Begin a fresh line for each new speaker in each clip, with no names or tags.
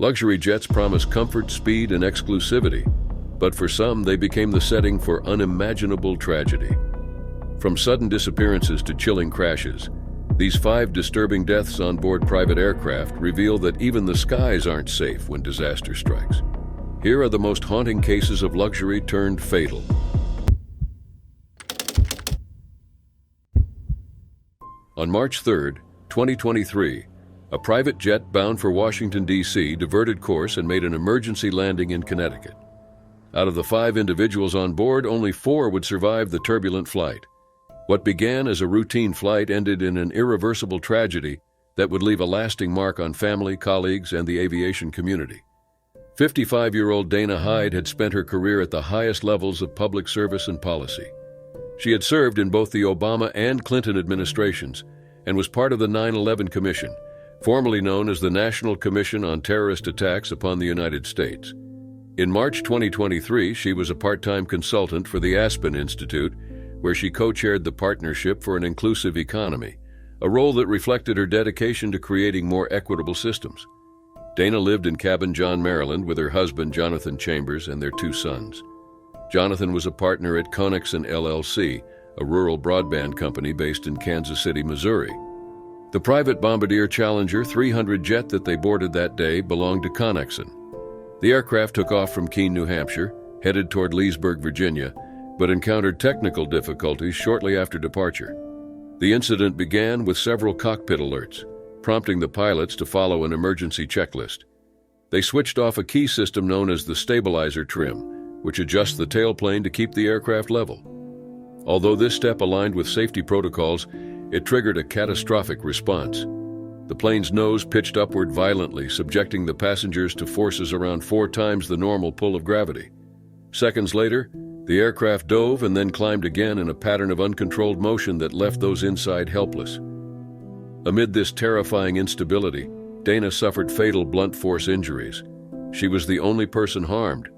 Luxury jets promise comfort, speed, and exclusivity, but for some, they became the setting for unimaginable tragedy. From sudden disappearances to chilling crashes, these 5 disturbing deaths on board private aircraft reveal that even the skies aren't safe when disaster strikes. Here are the most haunting cases of luxury turned fatal. On March 3, 2023, a private jet bound for Washington, D.C. diverted course and made an emergency landing in Connecticut. Out of the 5 individuals on board, only 4 would survive the turbulent flight. What began as a routine flight ended in an irreversible tragedy that would leave a lasting mark on family, colleagues, and the aviation community. 55-year-old Dana Hyde had spent her career at the highest levels of public service and policy. She had served in both the Obama and Clinton administrations and was part of the 9/11 Commission, formerly known as the National Commission on Terrorist Attacks upon the United States. In March 2023, she was a part-time consultant for the Aspen Institute, where she co-chaired the Partnership for an Inclusive Economy, a role that reflected her dedication to creating more equitable systems. Dana lived in Cabin John, Maryland, with her husband, Jonathan Chambers, and their 2 sons. Jonathan was a partner at Conexon LLC, a rural broadband company based in Kansas City, Missouri. The private Bombardier Challenger 300 jet that they boarded that day belonged to Conexon. The aircraft took off from Keene, New Hampshire, headed toward Leesburg, Virginia, but encountered technical difficulties shortly after departure. The incident began with several cockpit alerts, prompting the pilots to follow an emergency checklist. They switched off a key system known as the stabilizer trim, which adjusts the tailplane to keep the aircraft level. Although this step aligned with safety protocols, it triggered a catastrophic response. The plane's nose pitched upward violently, subjecting the passengers to forces around 4 times the normal pull of gravity. Seconds later, the aircraft dove and then climbed again in a pattern of uncontrolled motion that left those inside helpless. Amid this terrifying instability, Dana suffered fatal blunt force injuries. She was the only person harmed.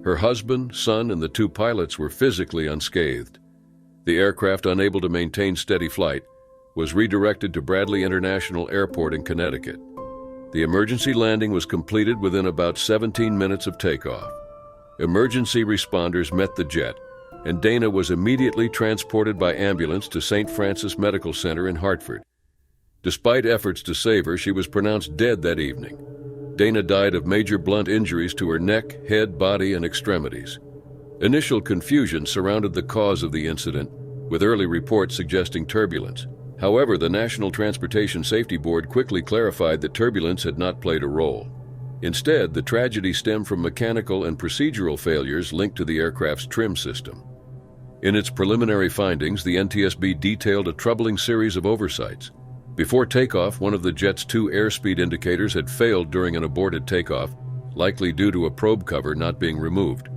Her husband, son, and the 2 pilots were physically unscathed. The aircraft, unable to maintain steady flight, was redirected to Bradley International Airport in Connecticut. The emergency landing was completed within about 17 minutes of takeoff. Emergency responders met the jet, and Dana was immediately transported by ambulance to St. Francis Medical Center in Hartford. Despite efforts to save her, she was pronounced dead that evening. Dana died of major blunt injuries to her neck, head, body, and extremities. Initial confusion surrounded the cause of the incident, with early reports suggesting turbulence. However, the National Transportation Safety Board quickly clarified that turbulence had not played a role. Instead, the tragedy stemmed from mechanical and procedural failures linked to the aircraft's trim system. In its preliminary findings, the NTSB detailed a troubling series of oversights. Before takeoff, one of the jet's 2 airspeed indicators had failed during an aborted takeoff, likely due to a probe cover not being removed.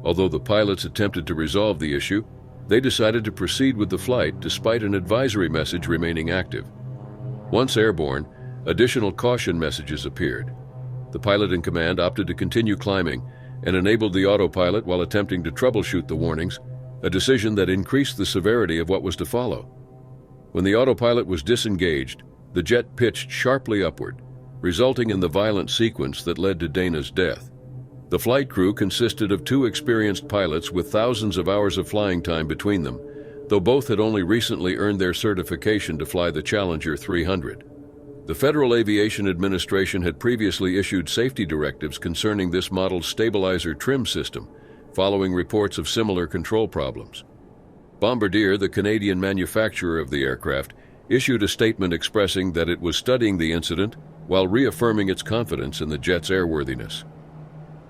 Although the pilots attempted to resolve the issue, they decided to proceed with the flight despite an advisory message remaining active. Once airborne, additional caution messages appeared. The pilot in command opted to continue climbing and enabled the autopilot while attempting to troubleshoot the warnings, a decision that increased the severity of what was to follow. When the autopilot was disengaged, the jet pitched sharply upward, resulting in the violent sequence that led to Dana's death. The flight crew consisted of 2 experienced pilots with thousands of hours of flying time between them, though both had only recently earned their certification to fly the Challenger 300. The Federal Aviation Administration had previously issued safety directives concerning this model's stabilizer trim system, following reports of similar control problems. Bombardier, the Canadian manufacturer of the aircraft, issued a statement expressing that it was studying the incident while reaffirming its confidence in the jet's airworthiness.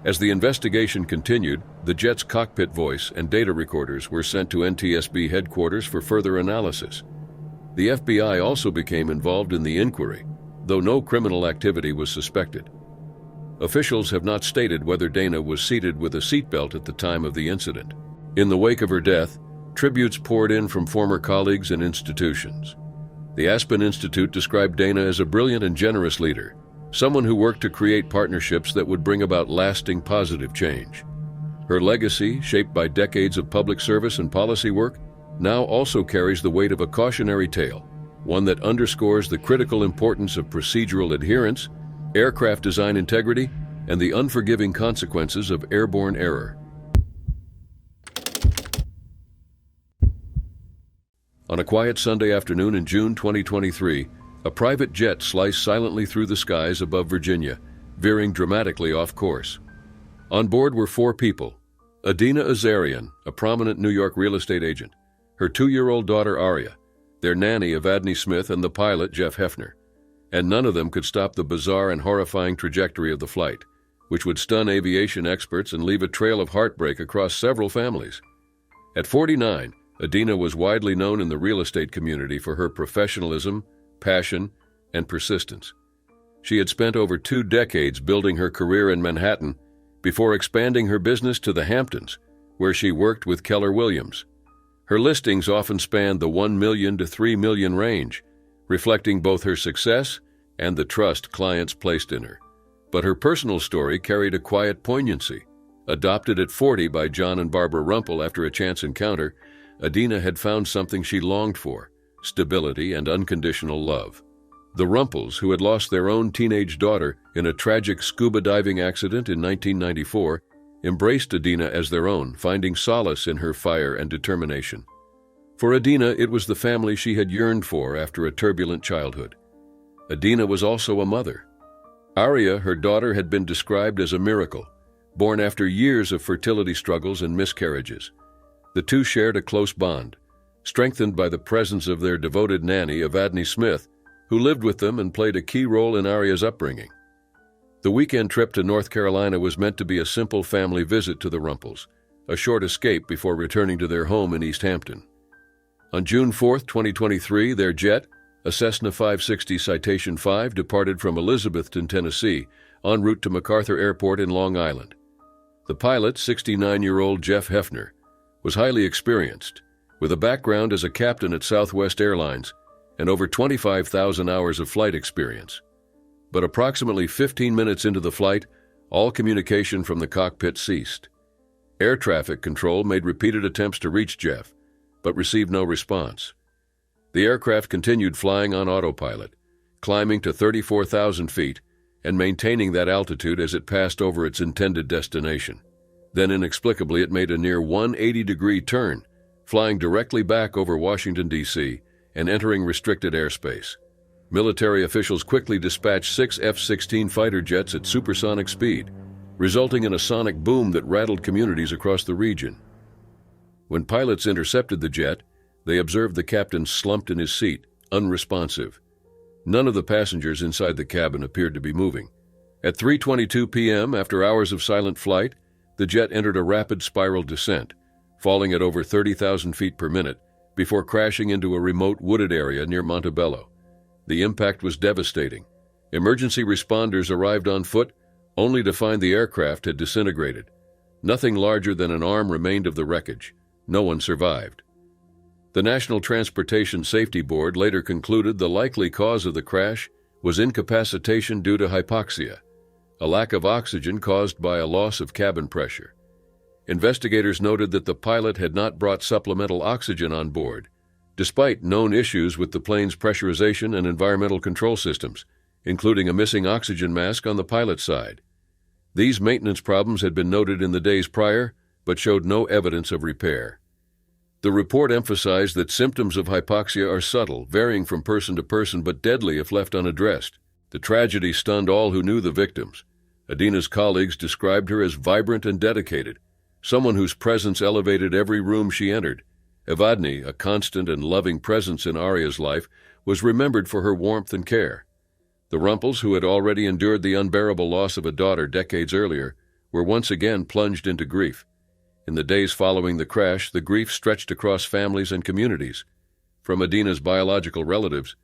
As the investigation continued, the jet's cockpit voice and data recorders were sent to NTSB headquarters for further analysis. The FBI also became involved in the inquiry, though no criminal activity was suspected. Officials have not stated whether Dana was seated with a seatbelt at the time of the incident. In the wake of her death, tributes poured in from former colleagues and institutions. The Aspen Institute described Dana as a brilliant and generous leader, someone who worked to create partnerships that would bring about lasting positive change. Her legacy, shaped by decades of public service and policy work, now also carries the weight of a cautionary tale, one that underscores the critical importance of procedural adherence aircraft design integrity, and the unforgiving consequences of airborne error. On a quiet Sunday afternoon in June 2023, a private jet sliced silently through the skies above Virginia, veering dramatically off course. On board were 4 people: Adina Azarian, a prominent New York real estate agent, her 2-year-old daughter Aria, their nanny Evadne Smith, and the pilot Jeff Hefner. And none of them could stop the bizarre and horrifying trajectory of the flight, which would stun aviation experts and leave a trail of heartbreak across several families. At 49, Adina was widely known in the real estate community for her professionalism, passion, and persistence. She had spent over 2 decades building her career in Manhattan before expanding her business to the Hamptons, where she worked with Keller Williams. Her listings often spanned the $1 million to $3 million range, reflecting both her success and the trust clients placed in her. But her personal story carried a quiet poignancy. Adopted at 40 by John and Barbara Rumpel after a chance encounter, Adina had found something she longed for: stability and unconditional love. The Rumpels, who had lost their own teenage daughter in a tragic scuba diving accident in 1994, embraced Adina as their own, finding solace in her fire and determination. For Adina, it was the family she had yearned for after a turbulent childhood. Adina was also a mother. Aria, her daughter, had been described as a miracle, born after years of fertility struggles and miscarriages. The two shared a close bond, strengthened by the presence of their devoted nanny, Evadne Smith, who lived with them and played a key role in Aria's upbringing. The weekend trip to North Carolina was meant to be a simple family visit to the Rumpels, a short escape before returning to their home in East Hampton. On June 4, 2023, their jet, a Cessna 560 Citation 5, departed from Elizabethton, Tennessee, en route to MacArthur Airport in Long Island. The pilot, 69-year-old Jeff Hefner, was highly experienced, with a background as a captain at Southwest Airlines and over 25,000 hours of flight experience. But approximately 15 minutes into the flight, all communication from the cockpit ceased. Air traffic control made repeated attempts to reach Jeff, but received no response. The aircraft continued flying on autopilot, climbing to 34,000 feet and maintaining that altitude as it passed over its intended destination. Then inexplicably it made a near 180-degree turn, flying directly back over Washington, D.C., and entering restricted airspace. Military officials quickly dispatched 6 F-16 fighter jets at supersonic speed, resulting in a sonic boom that rattled communities across the region. When pilots intercepted the jet, they observed the captain slumped in his seat, unresponsive. None of the passengers inside the cabin appeared to be moving. At 3:22 p.m., after hours of silent flight, the jet entered a rapid spiral descent, falling at over 30,000 feet per minute before crashing into a remote wooded area near Montebello. The impact was devastating. Emergency responders arrived on foot, only to find the aircraft had disintegrated. Nothing larger than an arm remained of the wreckage. No one survived. The National Transportation Safety Board later concluded the likely cause of the crash was incapacitation due to hypoxia, a lack of oxygen caused by a loss of cabin pressure. Investigators noted that the pilot had not brought supplemental oxygen on board, despite known issues with the plane's pressurization and environmental control systems, including a missing oxygen mask on the pilot's side. These maintenance problems had been noted in the days prior, but showed no evidence of repair. The report emphasized that symptoms of hypoxia are subtle, varying from person to person, but deadly if left unaddressed. The tragedy stunned all who knew the victims. Adina's colleagues described her as vibrant and dedicated, someone whose presence elevated every room she entered. Evadne, a constant and loving presence in Aria's life, was remembered for her warmth and care. The Rumpels, who had already endured the unbearable loss of a daughter decades earlier, were once again plunged into grief. In the days following the crash, the grief stretched across families and communities, from Adina's biological relatives,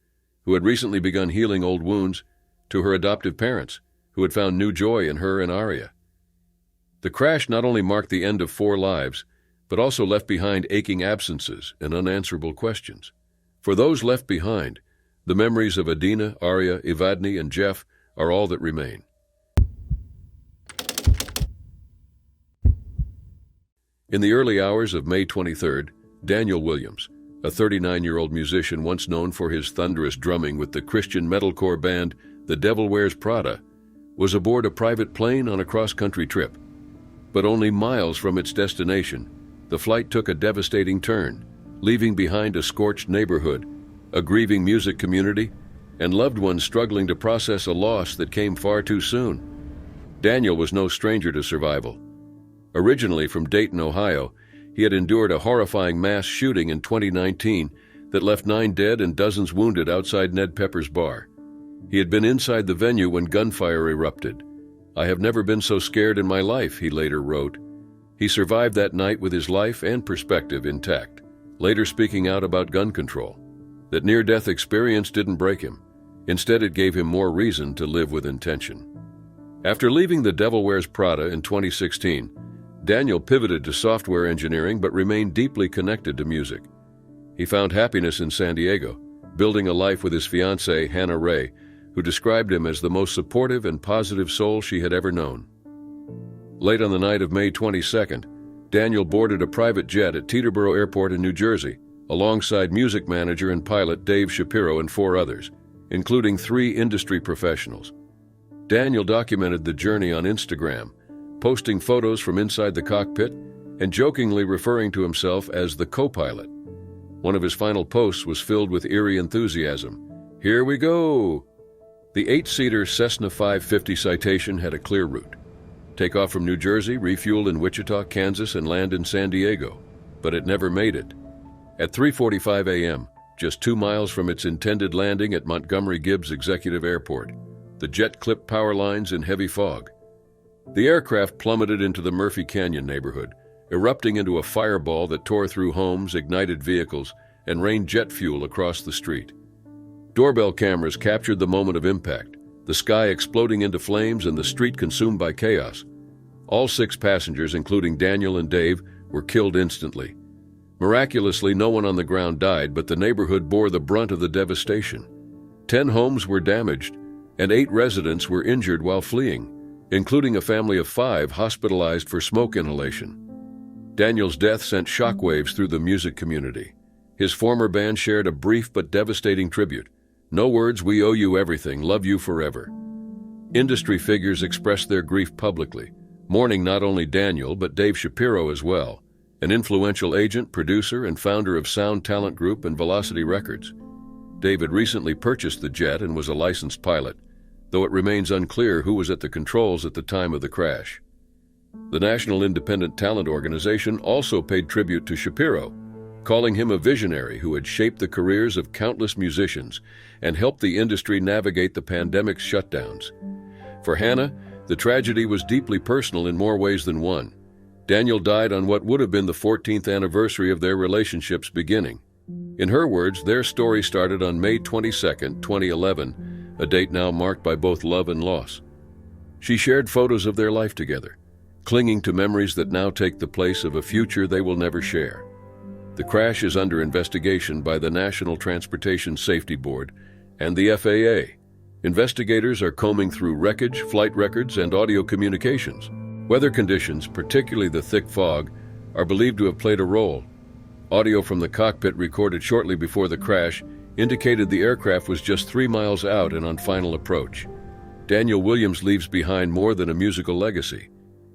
who had recently begun healing old wounds, to her adoptive parents, who had found new joy in her and Aria. The crash not only marked the end of 4 lives, but also left behind aching absences and unanswerable questions. For those left behind, the memories of Adina, Aria, Evadne, and Jeff are all that remain. In the early hours of May 23rd, Daniel Williams, a 39-year-old musician once known for his thunderous drumming with the Christian metalcore band The Devil Wears Prada, was aboard a private plane on a cross-country trip. But only miles from its destination, the flight took a devastating turn, leaving behind a scorched neighborhood, a grieving music community, and loved ones struggling to process a loss that came far too soon. Daniel was no stranger to survival. Originally from Dayton, Ohio, he had endured a horrifying mass shooting in 2019 that left 9 dead and dozens wounded outside Ned Pepper's bar. He had been inside the venue when gunfire erupted. "I have never been so scared in my life," he later wrote. He survived that night with his life and perspective intact, later speaking out about gun control. That near-death experience didn't break him. Instead, it gave him more reason to live with intention. After leaving The Devil Wears Prada in 2016, Daniel pivoted to software engineering but remained deeply connected to music. He found happiness in San Diego, building a life with his fiancée, Hannah Ray, who described him as the most supportive and positive soul she had ever known. Late on the night of May 22nd, Daniel boarded a private jet at Teterboro Airport in New Jersey, alongside music manager and pilot Dave Shapiro and 4 others, including 3 industry professionals. Daniel documented the journey on Instagram, posting photos from inside the cockpit and jokingly referring to himself as the co-pilot. One of his final posts was filled with eerie enthusiasm. "Here we go!" The 8-seater Cessna 550 Citation had a clear route. Take off from New Jersey, refuel in Wichita, Kansas, and land in San Diego. But it never made it. At 3:45 a.m., just 2 miles from its intended landing at Montgomery Gibbs Executive Airport, the jet clipped power lines in heavy fog. The aircraft plummeted into the Murphy Canyon neighborhood, erupting into a fireball that tore through homes, ignited vehicles, and rained jet fuel across the street. Doorbell cameras captured the moment of impact, the sky exploding into flames and the street consumed by chaos. All 6 passengers, including Daniel and Dave, were killed instantly. Miraculously, no one on the ground died, but the neighborhood bore the brunt of the devastation. 10 homes were damaged, and 8 residents were injured while fleeing, including a family of 5 hospitalized for smoke inhalation. Daniel's death sent shockwaves through the music community. His former band shared a brief but devastating tribute. "No words, we owe you everything, love you forever." Industry figures expressed their grief publicly, mourning not only Daniel but Dave Shapiro as well, an influential agent, producer, and founder of Sound Talent Group and Velocity Records. Dave had recently purchased the jet and was a licensed pilot, though it remains unclear who was at the controls at the time of the crash. The National Independent Talent Organization also paid tribute to Shapiro, calling him a visionary who had shaped the careers of countless musicians and helped the industry navigate the pandemic's shutdowns. For Hannah, the tragedy was deeply personal in more ways than one. Daniel died on what would have been the 14th anniversary of their relationship's beginning. In her words, their story started on May 22, 2011, a date now marked by both love and loss. She shared photos of their life together, clinging to memories that now take the place of a future they will never share. The crash is under investigation by the National Transportation Safety Board and the FAA. Investigators are combing through wreckage, flight records, and audio communications. Weather conditions, particularly the thick fog, are believed to have played a role. Audio from the cockpit recorded shortly before the crash indicated the aircraft was just 3 miles out and on final approach. Daniel Williams leaves behind more than a musical legacy.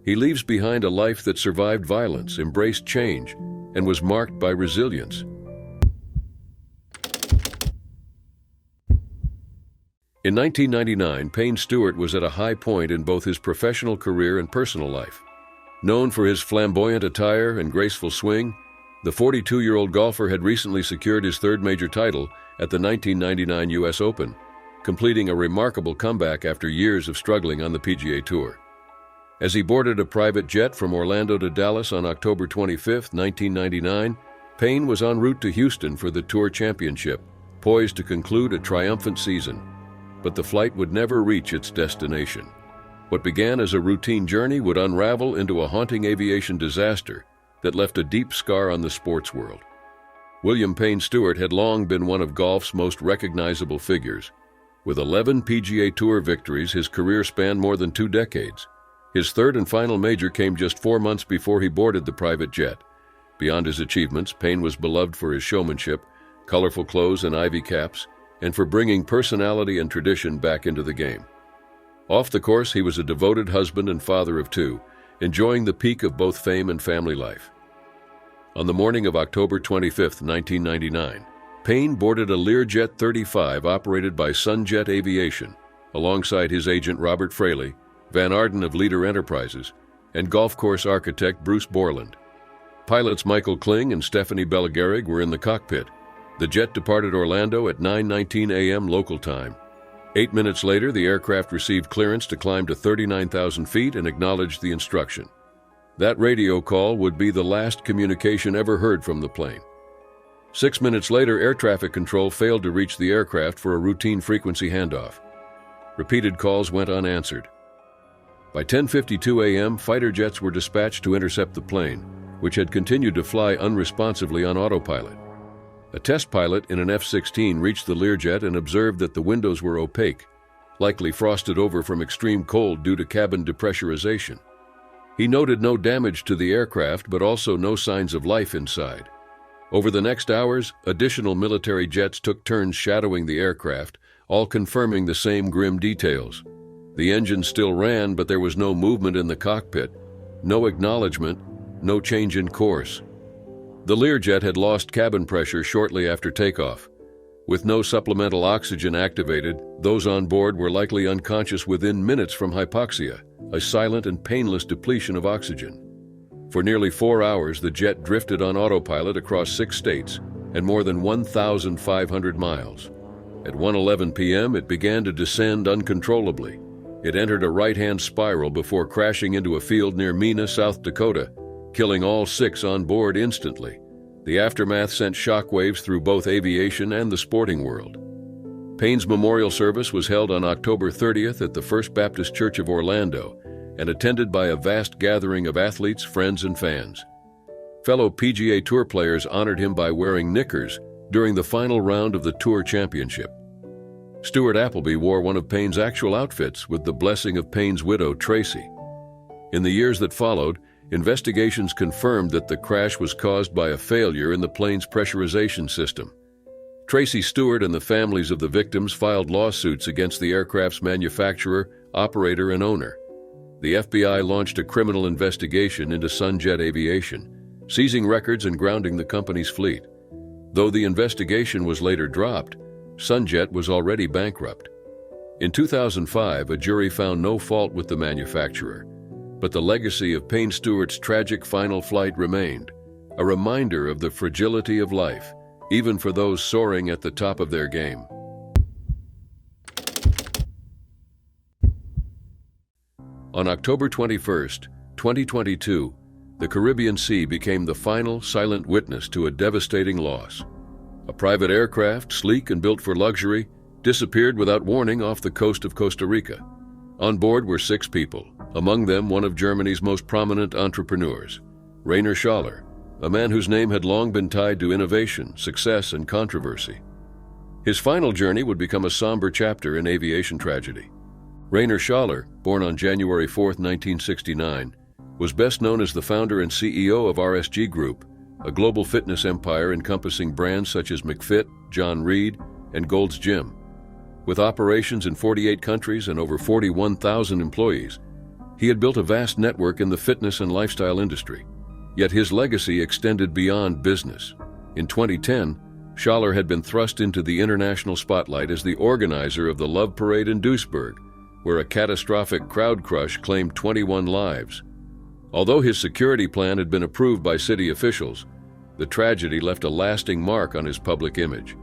He leaves behind a life that survived violence, embraced change, and was marked by resilience. In 1999, Payne Stewart was at a high point in both his professional career and personal life. Known for his flamboyant attire and graceful swing, the 42-year-old golfer had recently secured his 3rd major title at the 1999 U.S. Open, completing a remarkable comeback after years of struggling on the PGA Tour. As he boarded a private jet from Orlando to Dallas on October 25, 1999, Payne was en route to Houston for the Tour Championship, poised to conclude a triumphant season. But the flight would never reach its destination. What began as a routine journey would unravel into a haunting aviation disaster that left a deep scar on the sports world. William Payne Stewart had long been one of golf's most recognizable figures. With 11 PGA Tour victories, his career spanned more than 2 decades. His 3rd and final major came just 4 months before he boarded the private jet. Beyond his achievements, Payne was beloved for his showmanship, colorful clothes and ivy caps, and for bringing personality and tradition back into the game. Off the course, he was a devoted husband and father of two, enjoying the peak of both fame and family life. On the morning of October 25, 1999, Payne boarded a Learjet 35 operated by Sunjet Aviation, alongside his agent Robert Fraley, Van Arden of Leader Enterprises, and golf course architect Bruce Borland. Pilots Michael Kling and Stephanie Bellagherig were in the cockpit. The jet departed Orlando at 9:19 a.m. local time. 8 minutes later, the aircraft received clearance to climb to 39,000 feet and acknowledged the instruction. That radio call would be the last communication ever heard from the plane. 6 minutes later, air traffic control failed to reach the aircraft for a routine frequency handoff. Repeated calls went unanswered. By 10:52 a.m., fighter jets were dispatched to intercept the plane, which had continued to fly unresponsively on autopilot. A test pilot in an F-16 reached the Learjet and observed that the windows were opaque, likely frosted over from extreme cold due to cabin depressurization. He noted no damage to the aircraft, but also no signs of life inside. Over the next hours, additional military jets took turns shadowing the aircraft, all confirming the same grim details. The engine still ran, but there was no movement in the cockpit, no acknowledgement, no change in course. The Learjet had lost cabin pressure shortly after takeoff. With no supplemental oxygen activated, those on board were likely unconscious within minutes from hypoxia, a silent and painless depletion of oxygen. For nearly 4 hours, the jet drifted on autopilot across 6 states and more than 1,500 miles. At 1:11 p.m., it began to descend uncontrollably. It entered a right-hand spiral before crashing into a field near Mena, South Dakota, killing all 6 on board instantly. The aftermath sent shockwaves through both aviation and the sporting world. Payne's memorial service was held on October 30th at the First Baptist Church of Orlando and attended by a vast gathering of athletes, friends, and fans. Fellow PGA Tour players honored him by wearing knickers during the final round of the Tour Championship. Stuart Appleby wore one of Payne's actual outfits with the blessing of Payne's widow, Tracy. In the years that followed, investigations confirmed that the crash was caused by a failure in the plane's pressurization system. Tracy Stewart and the families of the victims filed lawsuits against the aircraft's manufacturer, operator, and owner. The FBI launched a criminal investigation into Sunjet Aviation, seizing records and grounding the company's fleet. Though the investigation was later dropped, Sunjet was already bankrupt. In 2005, a jury found no fault with the manufacturer, but the legacy of Payne Stewart's tragic final flight remained, a reminder of the fragility of life, even for those soaring at the top of their game. On October 21, 2022, the Caribbean Sea became the final silent witness to a devastating loss. A private aircraft, sleek and built for luxury, disappeared without warning off the coast of Costa Rica. On board were 6 people, among them one of Germany's most prominent entrepreneurs, Rainer Schaller, a man whose name had long been tied to innovation, success, and controversy. His final journey would become a somber chapter in aviation tragedy. Rainer Schaller, born on January 4, 1969, was best known as the founder and CEO of RSG Group, a global fitness empire encompassing brands such as McFit, John Reed, and Gold's Gym. With operations in 48 countries and over 41,000 employees, he had built a vast network in the fitness and lifestyle industry. Yet his legacy extended beyond business. In 2010, Schaller had been thrust into the international spotlight as the organizer of the Love Parade in Duisburg, where a catastrophic crowd crush claimed 21 lives. Although his security plan had been approved by city officials, the tragedy left a lasting mark on his public image.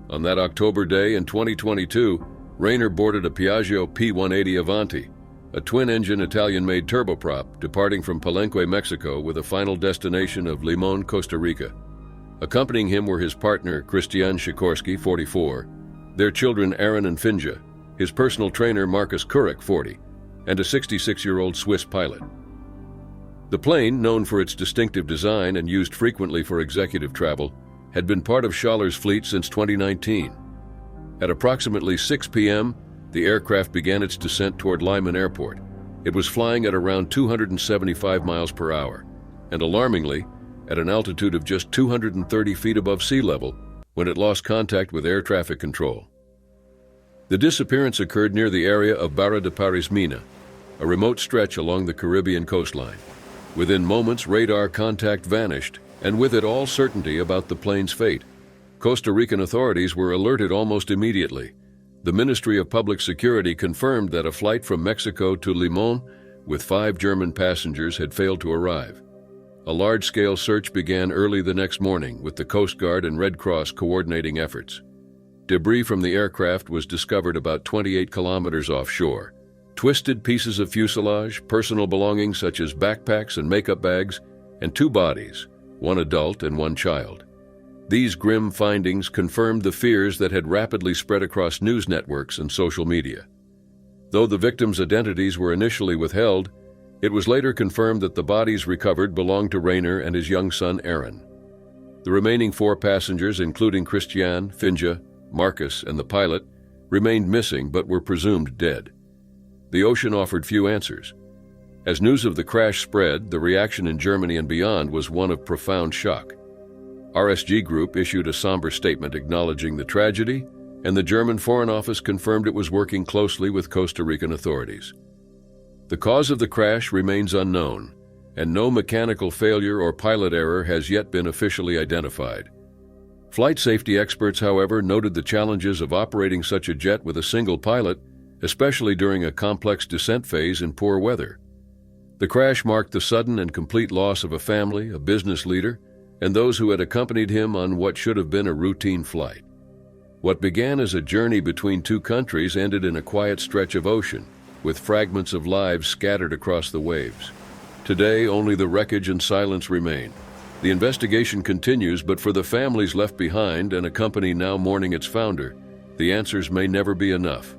On that October day in 2022, Rainer boarded a Piaggio P180 Avanti, a twin-engine Italian-made turboprop departing from Palenque, Mexico, with a final destination of Limon, Costa Rica. Accompanying him were his partner, Christian Sikorsky, 44, their children Aaron and Finja, his personal trainer Marcus Kurek, 40, and a 66-year-old Swiss pilot. The plane, known for its distinctive design and used frequently for executive travel, had been part of Schaller's fleet since 2019. At approximately 6 p.m., the aircraft began its descent toward Lyman Airport. It was flying at around 275 miles per hour, and alarmingly, at an altitude of just 230 feet above sea level when it lost contact with air traffic control. The disappearance occurred near the area of Barra de Parismina, a remote stretch along the Caribbean coastline. Within moments, radar contact vanished, and with it all certainty about the plane's fate. Costa Rican authorities were alerted almost immediately. The Ministry of Public Security confirmed that a flight from Mexico to Limón with 5 German passengers had failed to arrive. A large-scale search began early the next morning, with the Coast Guard and Red Cross coordinating efforts. Debris from the aircraft was discovered about 28 kilometers offshore. Twisted pieces of fuselage, personal belongings such as backpacks and makeup bags, and 2 bodies, 1 adult and 1 child. These grim findings confirmed the fears that had rapidly spread across news networks and social media. Though the victims' identities were initially withheld, it was later confirmed that the bodies recovered belonged to Rainer and his young son Aaron. The remaining 4 passengers, including Christian, Finja, Marcus, and the pilot, remained missing but were presumed dead. The ocean offered few answers. As news of the crash spread, the reaction in Germany and beyond was one of profound shock. RSG Group issued a somber statement acknowledging the tragedy, and the German Foreign Office confirmed it was working closely with Costa Rican authorities. The cause of the crash remains unknown, and no mechanical failure or pilot error has yet been officially identified. Flight safety experts, however, noted the challenges of operating such a jet with a single pilot, especially during a complex descent phase in poor weather. The crash marked the sudden and complete loss of a family, a business leader, and those who had accompanied him on what should have been a routine flight. What began as a journey between 2 countries ended in a quiet stretch of ocean, with fragments of lives scattered across the waves. Today, only the wreckage and silence remain. The investigation continues, but for the families left behind and a company now mourning its founder, the answers may never be enough.